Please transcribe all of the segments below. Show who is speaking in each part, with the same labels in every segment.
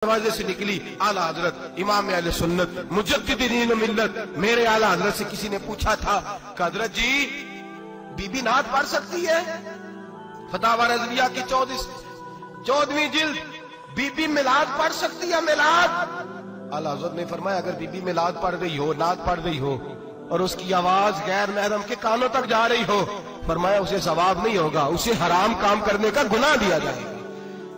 Speaker 1: दरवाजे से निकली आला हजरत इमाम अहले सुन्नत मुजद्दिदीन मिल्लत मेरे आला हजरत से किसी ने पूछा था कि हजरत जी बीबी नात पढ़ सकती है? फतावा रज़विया की 14वीं जिल्द, बीबी मिलाद पढ़ सकती है? मिलाद। आला हजरत ने फरमाया अगर बीबी मिलाद पढ़ रही हो, नात पढ़ रही हो और उसकी आवाज गैर महरम के कानों तक जा रही हो, फरमाया उसे सवाब नहीं होगा, उसे हराम काम करने का गुनाह दिया जाएगा।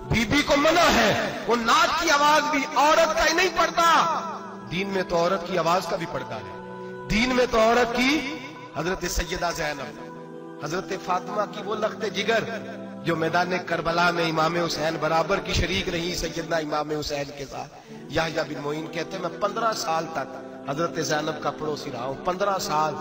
Speaker 1: बीबी को मना है, वो नात की आवाज भी औरत का ही नहीं पड़ता, दीन में तो औरत की आवाज का भी पड़ता है। दीन में तो औरत की हजरत सैयदा ज़ैनब, हजरत फातिमा की वो लख्ते जिगर जो मैदान करबला में इमाम हुसैन बराबर की शरीक रही सैयदना इमाम हुसैन के साथ। याह्या बिन मोइन कहते हैं मैं 15 साल तक हजरत ज़ैनब का पड़ोसी रहा हूं। 15 साल।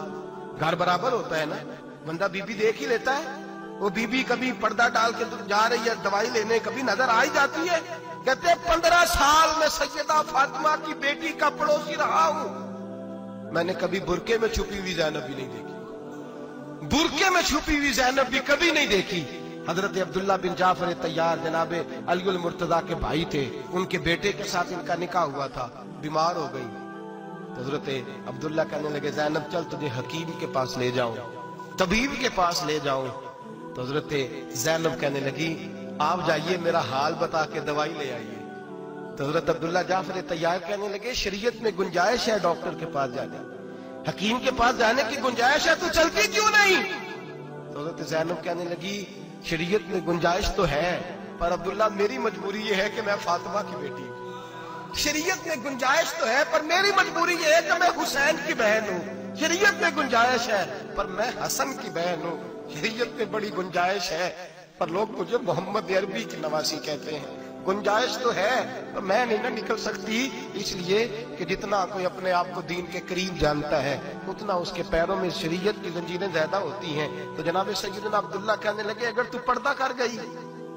Speaker 1: घर बराबर होता है ना, बंदा बीबी देख ही लेता है। वो बीबी कभी पर्दा डाल के जा रही है दवाई लेने, कभी नजर आ ही जाती है। कहते 15 साल में सैयदा फातिमा की बेटी का पड़ोसी रहा हूं, मैंने कभी बुरके में छुपी हुई ज़ैनब भी नहीं देखी। बुरके में छुपी हुई ज़ैनब भी कभी नहीं देखी। हजरत अब्दुल्ला बिन जाफर तैयार जनाबे अली मुर्तजा के भाई थे, उनके बेटे के साथ इनका निकाह हुआ था, बीमार हो गई। तो हजरत अब्दुल्ला कहने लगे ज़ैनब चल तुझे हकीम के पास ले जाऊं, तबीब के पास ले जाऊं। तो हजरत ज़ैनब कहने लगी आप जाइए मेरा हाल बता के दवाई ले आइए। तो हजरत अब्दुल्ला जाफर तैयार कहने लगे शरीयत में गुंजाइश है डॉक्टर के पास जाने, हकीम के पास जाने की गुंजाइश है, तो चलती क्यों नहीं? तो हजरत ज़ैनब कहने लगी शरीयत में गुंजाइश तो है, पर अब्दुल्ला मेरी मजबूरी ये है कि मैं फातिमा की बेटी हूं। शरीयत में गुंजाइश तो है पर मेरी मजबूरी ये है कि मैं हुसैन की बहन हूं। शरीयत में गुंजाइश है पर मैं हसन की बहन हूं। शरीयत में बड़ी गुंजाइश है पर लोग मुझे मोहम्मद अरबी की नवासी कहते हैं। गुंजाइश तो है पर मैं नहीं ना निकल सकती, इसलिए कि जितना कोई अपने आप को दीन के करीब जानता है उतना उसके पैरों में शरीयत की जंजीरें ज्यादा होती हैं। तो जनाब सैयदना अब्दुल्ला कहने लगे अगर तू पर्दा कर गई,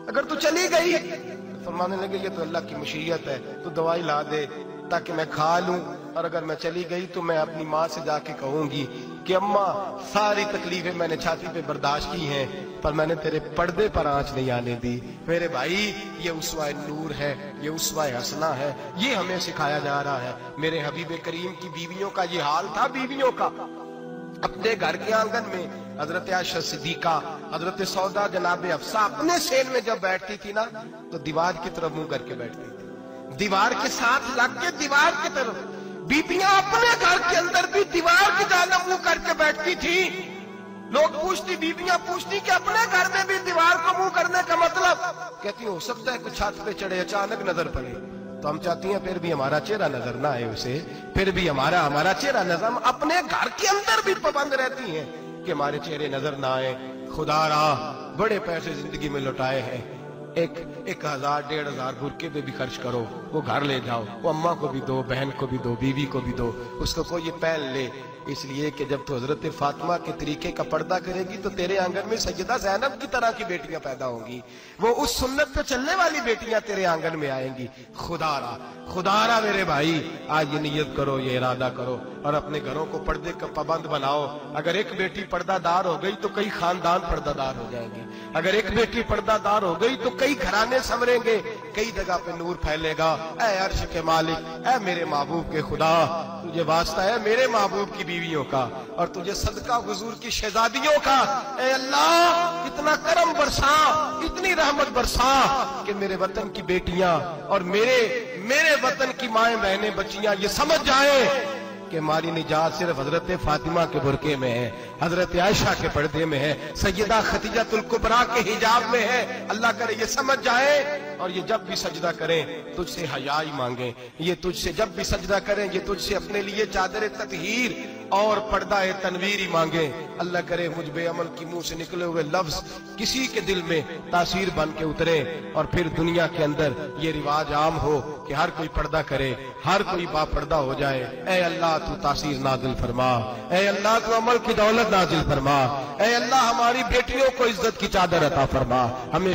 Speaker 1: अगर तू चली गई, तो फरमाने लगे ये तो अल्लाह की मशीयत है, तू दवाई ला दे ताकि मैं खा लूं, और अगर मैं चली गई तो मैं अपनी माँ से जाके कहूंगी कि अम्मा सारी तकलीफें मैंने छाती पे बर्दाश्त की हैं पर मैंने तेरे पर्दे पर आंच नहीं आने दी। मेरे भाई ये उसवा नूर है, ये उसवा हसना है, ये हमें सिखाया जा रहा है। मेरे हबीब करीम की बीवियों का ये हाल था। बीवियों का अपने घर के आंगन में हजरत आयशा सिद्दीका, हजरत सौदा जनाब हफ्सा अपने सेल में जब बैठती थी ना तो दीवार की तरफ मुंह करके बैठती थी, दीवार के साथ लग के दीवार की तरफ। बीबियां अपने घर के अंदर भी दीवार की जानिब मुंह करके बैठती थी। लोग पूछती, बीबियां पूछती कि अपने घर में भी दीवार को मुंह करने का मतलब? कहती हो सकता है कुछ छत पे चढ़े अचानक नजर पड़े, तो हम चाहती हैं फिर भी हमारा चेहरा नजर ना आए उसे, फिर भी हमारा चेहरा नजर। हम अपने घर के अंदर भी पाबंद रहती हैं कि हमारे चेहरे नजर ना आए। खुदारा बड़े पैसे जिंदगी में लुटाए हैं, 1000 1500 बुरके पे भी खर्च करो, वो घर ले जाओ, वो अम्मा को भी दो, बहन को भी दो, बीवी को भी दो, उसको कोई ये पहन ले। इसलिए कि जब तो हजरत फातिमा के तरीके का पर्दा करेगी तो तेरे आंगन में सैयदा ज़ैनब की तरह की बेटियां पैदा होंगी, वो उस सुन्नत पे चलने वाली बेटियां तेरे आंगन में आएंगी। खुदारा मेरे भाई आज ये नियत करो, ये इरादा करो और अपने घरों को पर्दे का पाबंद बनाओ। अगर एक बेटी पर्दादार हो गई तो कई खानदान पर्दादार हो जाएंगे। अगर एक बेटी पर्दादार हो गई तो कई घराने संवरेंगे, कई जगह पे नूर फैलेगा। ऐ अर्श के मालिक, ऐ मेरे महबूब के खुदा, तुझे वास्ता है मेरे महबूब की बीवियों का और तुझे सदका हुजूर की शहजादियों का। ऐ अल्लाह इतना करम बरसा, इतनी रहमत बरसा कि मेरे वतन की बेटियां और मेरे वतन की माएं बहनें बच्चियां ये समझ जाए कि हमारी निजात सिर्फ हजरत फातिमा के बुरके में है, हजरत आयशा के पर्दे में है, सैयदा खदीजातुल कुबरा के हिजाब में है। अल्लाह करे ये समझ जाए और ये जब भी सजदा करें तुझसे हयाई मांगे, ये तुझसे जब भी सजदा करें ये तुझसे अपने लिए चादर ततहीर और पर्दा तनवीर ही मांगे। अल्लाह करे मुझ बेअमल की मुंह से निकले हुए लफ्ज किसी के दिल में तासीर बन के उतरे और फिर दुनिया के अंदर ये रिवाज आम हो कि हर कोई पर्दा करे, हर कोई बापर्दा हो जाए। ऐ अल्लाह तू तासीर नाजिल फरमा, ऐ अल्लाह तू अमल की दौलत नाजिल फरमा, ऐ अल्लाह हमारी बेटियों को इज्जत की चादर अता फरमा। हमें